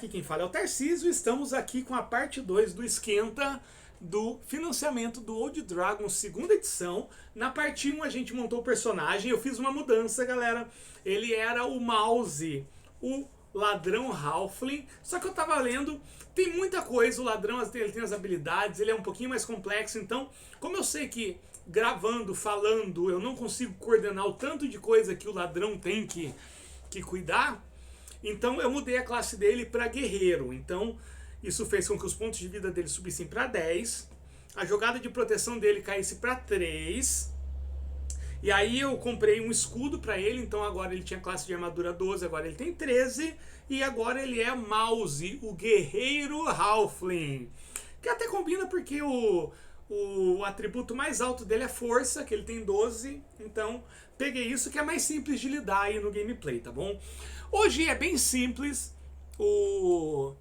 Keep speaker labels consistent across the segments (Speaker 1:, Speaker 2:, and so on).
Speaker 1: aqui quem fala é o Tarcísio. Estamos aqui com a parte 2 do esquenta do financiamento do Old Dragon, segunda edição. Na parte 1 a gente montou o personagem, eu fiz uma mudança, galera. Ele era o Mouse, o ladrão Halfling, só que eu tava lendo, tem muita coisa, o ladrão ele tem as habilidades, ele é um pouquinho mais complexo, então, como eu sei que gravando, falando, eu não consigo coordenar o tanto de coisa que o ladrão tem que cuidar, então eu mudei a classe dele para guerreiro. Então isso fez com que os pontos de vida dele subissem para 10, a jogada de proteção dele caísse para 3, e aí eu comprei um escudo para ele, então agora ele tinha classe de armadura 12, agora ele tem 13, e agora ele é Mouse, o guerreiro Halfling, que até combina porque o atributo mais alto dele é força, que ele tem 12, então peguei isso que é mais simples de lidar aí no gameplay, tá bom? Hoje é bem simples, o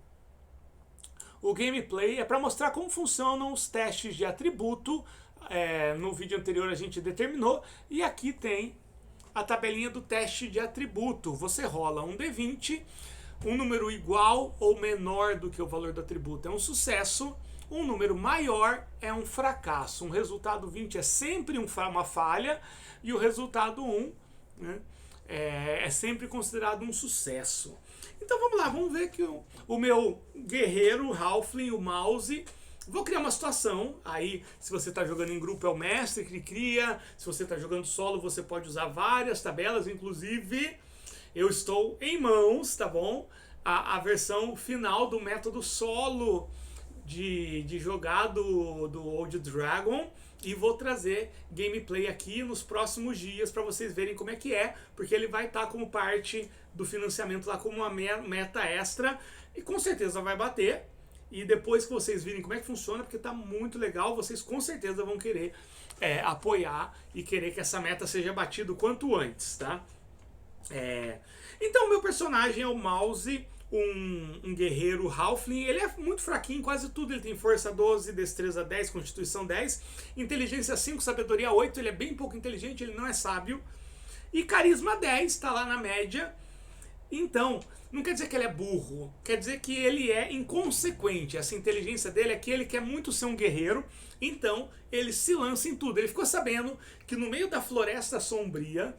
Speaker 1: gameplay é para mostrar como funcionam os testes de atributo. No vídeo anterior a gente determinou, e aqui tem a tabelinha do teste de atributo. Você rola um D20, um número igual ou menor do que o valor do atributo é um sucesso, um número maior é um fracasso. Um resultado 20 é sempre uma falha, e o resultado 1, né, é sempre considerado um sucesso. Então vamos lá, vamos ver que o meu guerreiro Halfling, o Mouse, vou criar uma situação. Aí, se você está jogando em grupo, é o mestre que cria. Se você está jogando solo, você pode usar várias tabelas. Inclusive, eu estou em mãos, tá bom? A versão final do método solo de jogar do Old Dragon, e vou trazer gameplay aqui nos próximos dias para vocês verem como é que é, porque ele vai estar como parte do financiamento lá como uma meta extra, e com certeza vai bater. E depois que vocês virem como é que funciona, porque tá muito legal, vocês com certeza vão querer apoiar e querer que essa meta seja batida o quanto antes, tá? Então, meu personagem é o Mouse, um guerreiro Halfling. Ele é muito fraquinho em quase tudo. Ele tem força 12, destreza 10, constituição 10, inteligência 5, sabedoria 8. Ele é bem pouco inteligente, ele não é sábio. E carisma 10, tá lá na média. Então, não quer dizer que ele é burro, quer dizer que ele é inconsequente. Essa inteligência dele é que ele quer muito ser um guerreiro, então ele se lança em tudo. Ele ficou sabendo que no meio da Floresta Sombria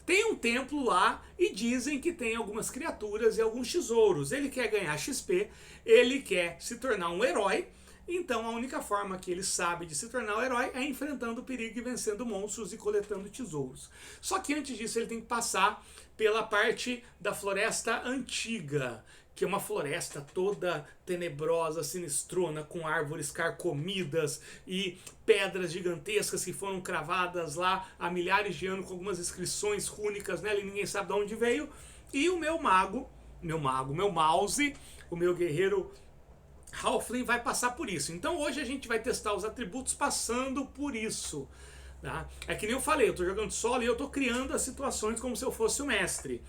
Speaker 1: tem um templo lá, e dizem que tem algumas criaturas e alguns tesouros. Ele quer ganhar XP, ele quer se tornar um herói. Então a única forma que ele sabe de se tornar um herói é enfrentando o perigo e vencendo monstros e coletando tesouros. Só que antes disso ele tem que passar pela parte da Floresta Antiga, que é uma floresta toda tenebrosa, sinistrona, com árvores carcomidas e pedras gigantescas que foram cravadas lá há milhares de anos com algumas inscrições rúnicas nela, e ninguém sabe de onde veio. E o meu Mouse, o meu guerreiro Halfling, vai passar por isso. Então hoje a gente vai testar os atributos passando por isso, tá? É que nem eu falei, eu tô jogando solo e eu tô criando as situações como se eu fosse o mestre.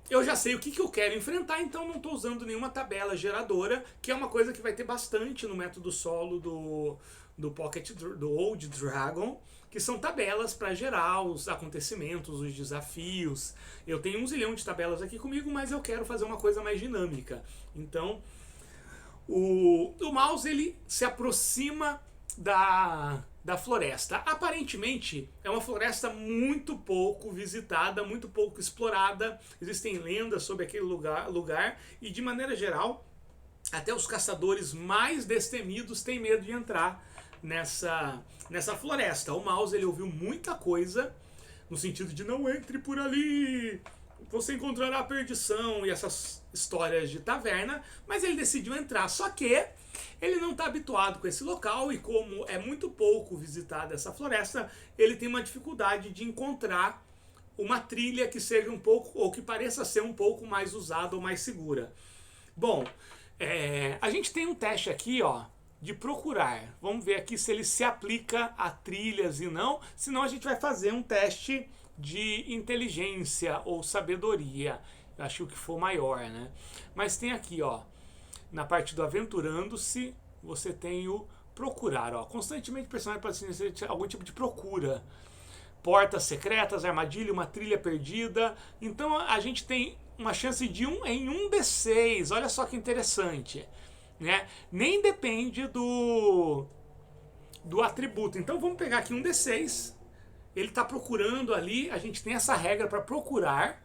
Speaker 1: Eu já sei o que eu quero enfrentar, então não estou usando nenhuma tabela geradora, que é uma coisa que vai ter bastante no método solo do Old Dragon, que são tabelas para gerar os acontecimentos, os desafios. Eu tenho 1 zilhão de tabelas aqui comigo, mas eu quero fazer uma coisa mais dinâmica. Então, o Mouse, ele se aproxima da floresta. Aparentemente é uma floresta muito pouco visitada, muito pouco explorada. Existem lendas sobre aquele lugar, e de maneira geral até os caçadores mais destemidos têm medo de entrar nessa floresta. O Mouse, ele ouviu muita coisa no sentido de não entre por ali, você encontrará a perdição e essas histórias de taverna, mas ele decidiu entrar. Só que ele não está habituado com esse local, e como é muito pouco visitada essa floresta, ele tem uma dificuldade de encontrar uma trilha que seja um pouco, ou que pareça ser um pouco mais usada ou mais segura. Bom, a gente tem um teste aqui, ó, de procurar. Vamos ver aqui se ele se aplica a trilhas e não. Senão a gente vai fazer um teste de inteligência ou sabedoria. Eu acho que for maior, né? Mas tem aqui, ó, na parte do aventurando-se, você tem o procurar, ó. Constantemente o personagem pode ser algum tipo de procura. Portas secretas, armadilha, uma trilha perdida. Então a gente tem uma chance de 1 em 1d6. Olha só que interessante. Né? Nem depende do atributo. Então vamos pegar aqui um D6. Ele está procurando ali. A gente tem essa regra para procurar.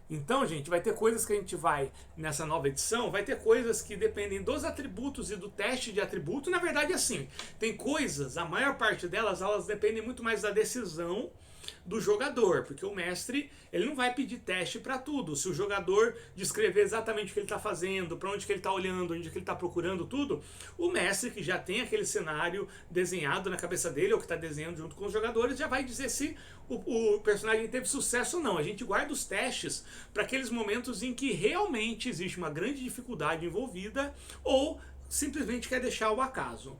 Speaker 1: Então, gente, vai ter coisas que a gente vai, nessa nova edição, vai ter coisas que dependem dos atributos e do teste de atributo. Na verdade, assim, tem coisas, a maior parte delas, elas dependem muito mais da decisão do jogador, porque o mestre, ele não vai pedir teste para tudo. Se o jogador descrever exatamente o que ele está fazendo, para onde que ele está olhando, onde que ele está procurando tudo, o mestre, que já tem aquele cenário desenhado na cabeça dele, ou que está desenhando junto com os jogadores, já vai dizer se o personagem teve sucesso ou não. A gente guarda os testes para aqueles momentos em que realmente existe uma grande dificuldade envolvida, ou simplesmente quer deixar o acaso.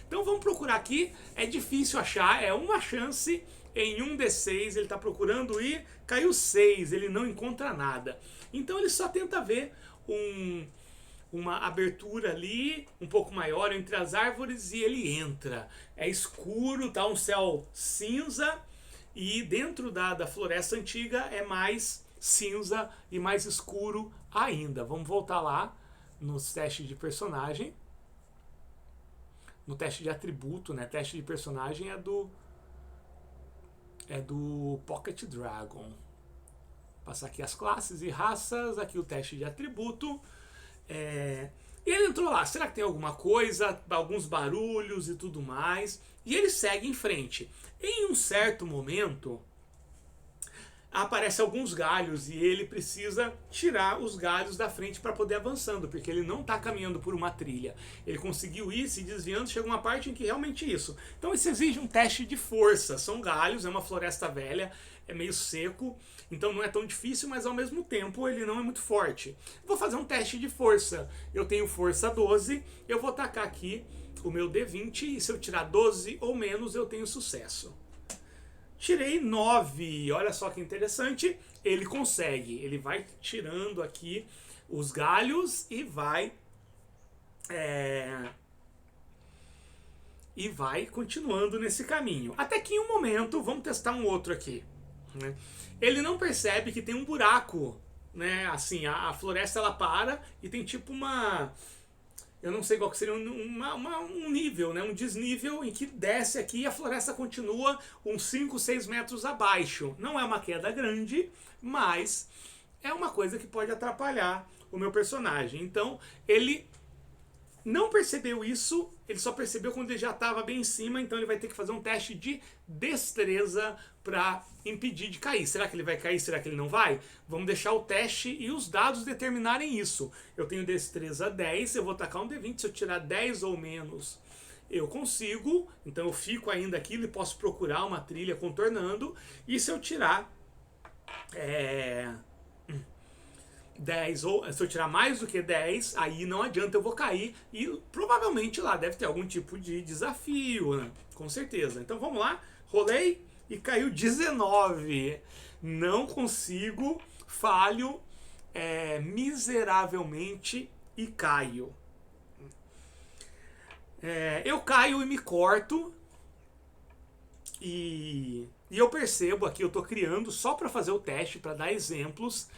Speaker 1: Então vamos procurar aqui. É difícil achar, é uma chance em 1d6, ele está procurando e caiu 6, ele não encontra nada. Então ele só tenta ver uma abertura ali, um pouco maior entre as árvores, e ele entra. É escuro, tá um céu cinza, e dentro da floresta antiga é mais cinza e mais escuro ainda. Vamos voltar lá nos testes de personagem. No teste de atributo, né? Teste de personagem é do Pocket Dragon. Vou passar aqui as classes e raças, aqui o teste de atributo. E ele entrou lá, será que tem alguma coisa, alguns barulhos e tudo mais? E ele segue em frente. Em um certo momento, aparecem alguns galhos e ele precisa tirar os galhos da frente para poder avançando, porque ele não está caminhando por uma trilha. Ele conseguiu ir se desviando, chega uma parte em que realmente isso. Então isso exige um teste de força. São galhos, é uma floresta velha, é meio seco, então não é tão difícil, mas ao mesmo tempo ele não é muito forte. Vou fazer um teste de força. Eu tenho força 12, eu vou tacar aqui o meu D20 e se eu tirar 12 ou menos eu tenho sucesso. Tirei 9, olha só que interessante, ele consegue, ele vai tirando aqui os galhos e vai continuando nesse caminho. Até que em um momento, vamos testar um outro aqui, né? Ele não percebe que tem um buraco, né? Assim, a floresta ela para e tem tipo uma... Eu não sei qual que seria um nível, né? Um desnível em que desce aqui e a floresta continua uns 5, 6 metros abaixo. Não é uma queda grande, mas é uma coisa que pode atrapalhar o meu personagem. Então, ele não percebeu isso, ele só percebeu quando ele já estava bem em cima, então ele vai ter que fazer um teste de destreza para impedir de cair. Será que ele vai cair? Será que ele não vai? Vamos deixar o teste e os dados determinarem isso. Eu tenho destreza 10, eu vou tacar um D20, se eu tirar 10 ou menos, eu consigo, então eu fico ainda aqui e posso procurar uma trilha contornando, e se eu tirar 10, ou se eu tirar mais do que 10, aí não adianta, eu vou cair e provavelmente lá deve ter algum tipo de desafio, né? Com certeza. Então vamos lá, rolei e caiu 19. Não consigo, falho miseravelmente e caio. Eu caio e me corto e eu percebo aqui, eu estou criando só para fazer o teste, para dar exemplos.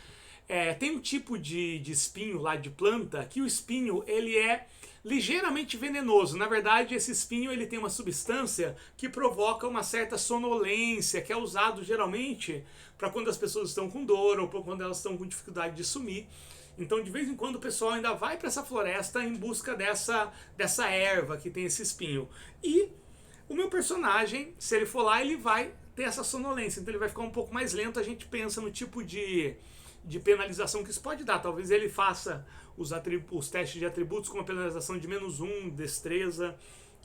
Speaker 1: Tem um tipo de espinho lá de planta que o espinho ele é ligeiramente venenoso. Na verdade, esse espinho ele tem uma substância que provoca uma certa sonolência, que é usado geralmente para quando as pessoas estão com dor ou para quando elas estão com dificuldade de sumir. Então, de vez em quando, o pessoal ainda vai para essa floresta em busca dessa erva que tem esse espinho. E o meu personagem, se ele for lá, ele vai ter essa sonolência. Então, ele vai ficar um pouco mais lento. A gente pensa no tipo de penalização que isso pode dar. Talvez ele faça os testes de atributos com uma penalização de -1, destreza,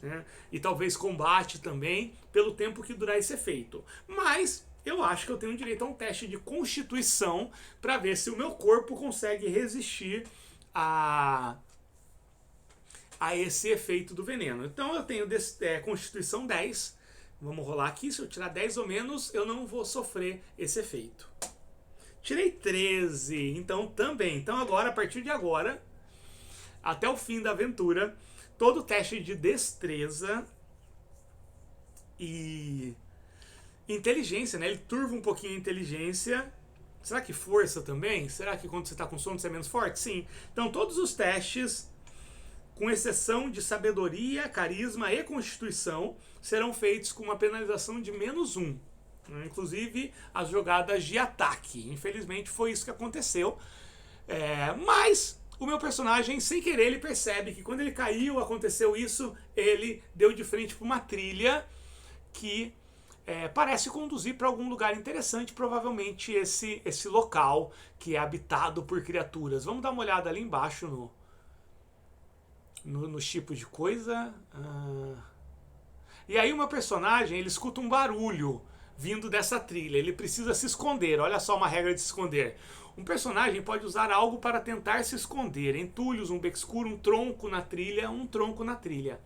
Speaker 1: né? E talvez combate também, pelo tempo que durar esse efeito. Mas eu acho que eu tenho direito a um teste de constituição para ver se o meu corpo consegue resistir a esse efeito do veneno. Então eu tenho constituição 10. Vamos rolar aqui. Se eu tirar 10 ou menos, eu não vou sofrer esse efeito. Tirei 13, então também. Então agora, a partir de agora, até o fim da aventura, todo teste de destreza e inteligência, né? Ele turva um pouquinho a inteligência, Será que força também? Será que quando você está com sono você é menos forte? Sim. Então todos os testes, com exceção de sabedoria, carisma e constituição, serão feitos com uma penalização de -1. Inclusive as jogadas de ataque. Infelizmente foi isso que aconteceu. Mas o meu personagem, sem querer, ele percebe que quando ele caiu, aconteceu isso, ele deu de frente para uma trilha que parece conduzir para algum lugar interessante, provavelmente esse local que é habitado por criaturas. Vamos dar uma olhada ali embaixo nos tipos de coisa. E aí o meu personagem, ele escuta um barulho vindo dessa trilha. Ele precisa se esconder. Olha só uma regra de se esconder. Um personagem pode usar algo para tentar se esconder. Entulhos, um beco escuro, um tronco na trilha, um tronco na trilha.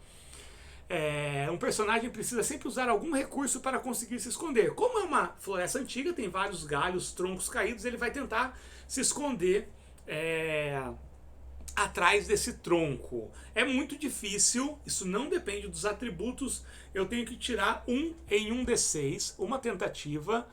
Speaker 1: Um personagem precisa sempre usar algum recurso para conseguir se esconder. Como é uma floresta antiga, tem vários galhos, troncos caídos, ele vai tentar se esconder atrás desse tronco. É muito difícil, isso não depende dos atributos. Eu tenho que tirar 1 em 1d6, uma tentativa.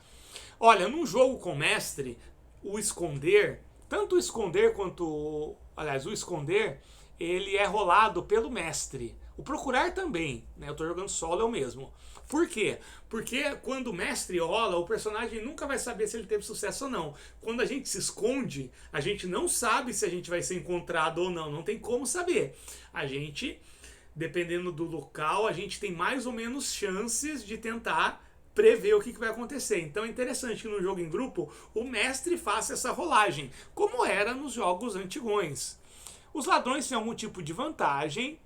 Speaker 1: Olha, num jogo com mestre, o esconder, tanto o esconder quanto, aliás, o esconder, ele é rolado pelo mestre. O procurar também, né? Eu tô jogando solo, é o mesmo. Por quê? Porque quando o mestre rola, o personagem nunca vai saber se ele teve sucesso ou não. Quando a gente se esconde, a gente não sabe se a gente vai ser encontrado ou não. Não tem como saber. A gente, dependendo do local, a gente tem mais ou menos chances de tentar prever o que vai acontecer. Então é interessante que no jogo em grupo, o mestre faça essa rolagem, como era nos jogos antigões. Os ladrões têm algum tipo de vantagem,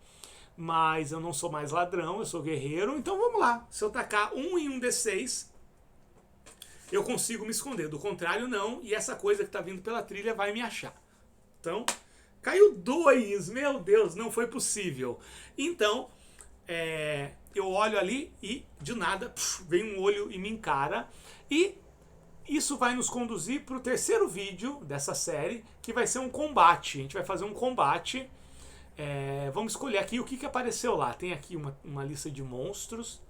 Speaker 1: mas eu não sou mais ladrão, eu sou guerreiro. Então vamos lá, se eu tacar 1 em 1d6, eu consigo me esconder. Do contrário, não, e essa coisa que está vindo pela trilha vai me achar. Então, caiu 2, meu Deus, não foi possível. Então, eu olho ali e de nada vem um olho e me encara. E isso vai nos conduzir para o terceiro vídeo dessa série, que vai ser um combate. A gente vai fazer um combate. Vamos escolher aqui o que apareceu lá. Tem aqui uma lista de monstros.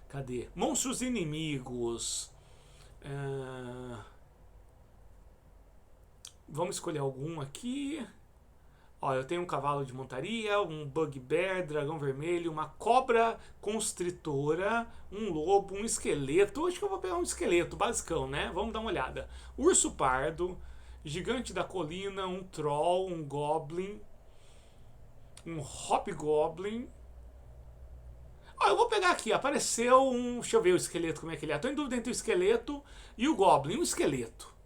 Speaker 1: Cadê? Monstros inimigos. Vamos escolher algum aqui. Ó, eu tenho um cavalo de montaria, um bugbear, dragão vermelho, uma cobra constritora, um lobo, um esqueleto. Acho que eu vou pegar um esqueleto, basicão, né? Vamos dar uma olhada. Urso pardo, gigante da colina, um troll, um goblin, um hobgoblin. Ó, eu vou pegar aqui, apareceu um... Deixa eu ver o esqueleto, como é que ele é. Tô em dúvida entre o esqueleto e o goblin. Um esqueleto.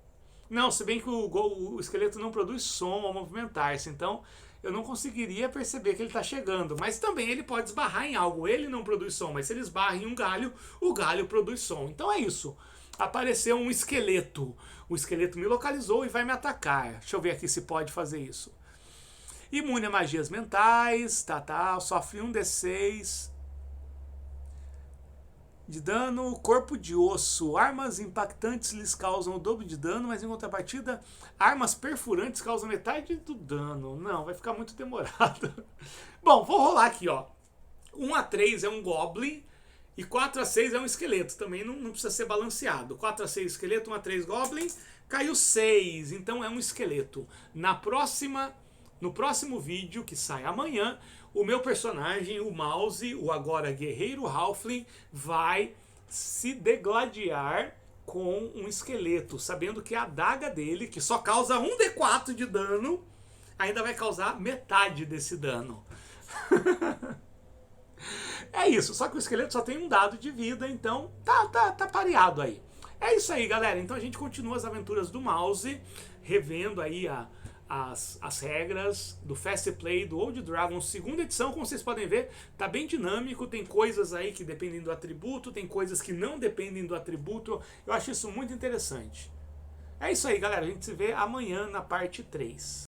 Speaker 1: Não, se bem que o esqueleto não produz som ao movimentar-se, então eu não conseguiria perceber que ele está chegando. Mas também ele pode esbarrar em algo, ele não produz som, mas se ele esbarra em um galho, o galho produz som. Então é isso, apareceu um esqueleto. O esqueleto me localizou e vai me atacar. Deixa eu ver aqui se pode fazer isso. Imune a magias mentais, sofre 1d6 de dano, corpo de osso. Armas impactantes lhes causam o dobro de dano, mas em contrapartida, armas perfurantes causam metade do dano. Não, vai ficar muito demorado. Bom, vou rolar aqui, ó. 1-3 é um goblin e 4-6 é um esqueleto. Também não precisa ser balanceado. 4-6 esqueleto, 1-3 goblin. Caiu 6, então é um esqueleto. No próximo vídeo, que sai amanhã, o meu personagem, o Mouse, o agora guerreiro Halfling, vai se degladiar com um esqueleto, sabendo que a adaga dele, que só causa 1d4 de dano, ainda vai causar metade desse dano. É isso, só que o esqueleto só tem um dado de vida, então tá pareado aí. É isso aí, galera. Então a gente continua as aventuras do Mouse, revendo aí as regras do Fast Play do Old Dragon, segunda edição. Como vocês podem ver, tá bem dinâmico, tem coisas aí que dependem do atributo, tem coisas que não dependem do atributo. Eu acho isso muito interessante. É isso aí, galera, a gente se vê amanhã na parte 3.